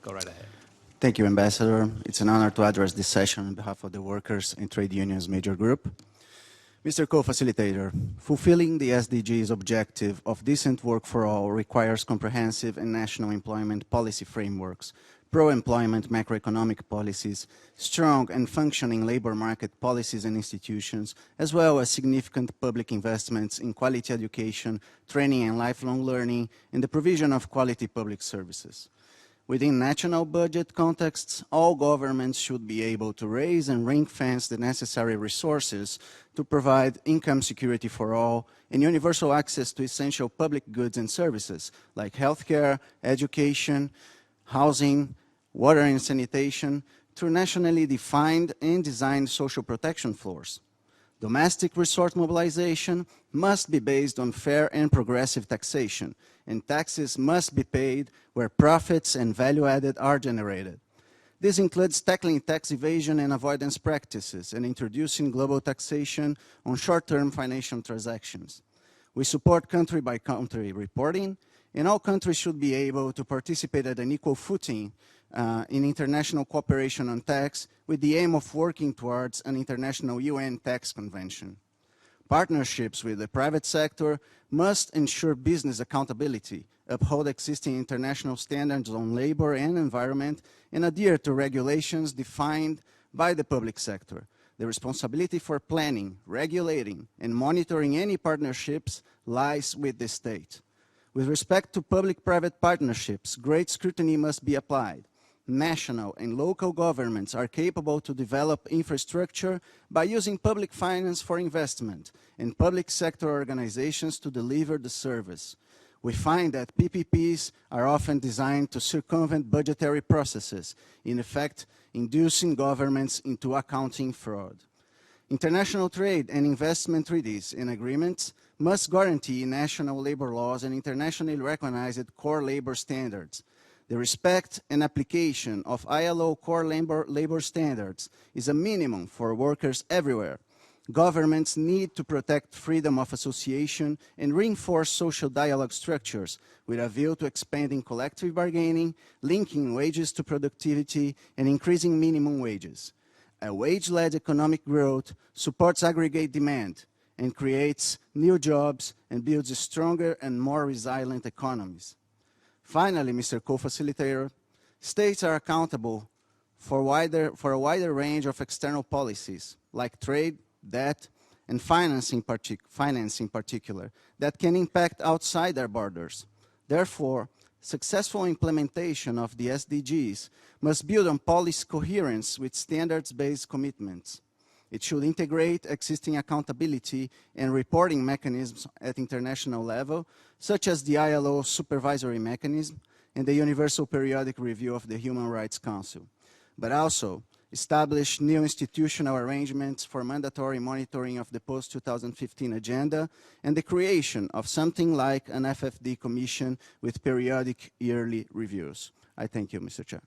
Go right ahead. Thank you, Ambassador. It's an honor to address this session on behalf of the Workers and Trade Unions Major Group. Mr. Co-Facilitator, fulfilling the SDGs objective of decent work for all requires comprehensive and national employment policy frameworks, pro-employment macroeconomic policies, strong and functioning labor market policies and institutions, as well as significant public investments in quality education, training and lifelong learning, and the provision of quality public services. Within national budget contexts, all governments should be able to raise and ring-fence the necessary resources to provide income security for all and universal access to essential public goods and services like healthcare, education, housing, water and sanitation through nationally defined and designed social protection floors. Domestic resource mobilization must be based on fair and progressive taxation, and taxes must be paid where profits and value added are generated. This includes tackling tax evasion and avoidance practices and introducing global taxation on short-term financial transactions. We support country-by-country reporting, and all countries should be able to participate at an equal footing in international cooperation on tax with the aim of working towards an international UN tax convention. Partnerships with the private sector must ensure business accountability, uphold existing international standards on labor and environment, and adhere to regulations defined by the public sector. The responsibility for planning, regulating, and monitoring any partnerships lies with the state. With respect to public-private partnerships, great scrutiny must be applied. National and local governments are capable to develop infrastructure by using public finance for investment and public sector organizations to deliver the service. We find that PPPs are often designed to circumvent budgetary processes, in effect, inducing governments into accounting fraud. International trade and investment treaties and agreements must guarantee national labor laws and internationally recognized core labor standards. The respect and application of ILO core labor standards is a minimum for workers everywhere. Governments need to protect freedom of association and reinforce social dialogue structures with a view to expanding collective bargaining, linking wages to productivity, and increasing minimum wages. A wage-led economic growth supports aggregate demand and creates new jobs and builds stronger and more resilient economies. Finally, Mr. Co-Facilitator, states are accountable for a wider range of external policies, like trade, debt, and finance in particular, that can impact outside their borders. Therefore, successful implementation of the SDGs must build on policy coherence with standards-based commitments. It should integrate existing accountability and reporting mechanisms at international level, such as the ILO supervisory mechanism and the Universal Periodic Review of the Human Rights Council, but also establish new institutional arrangements for mandatory monitoring of the post-2015 agenda and the creation of something like an FFD commission with periodic yearly reviews. I thank you, Mr. Chair.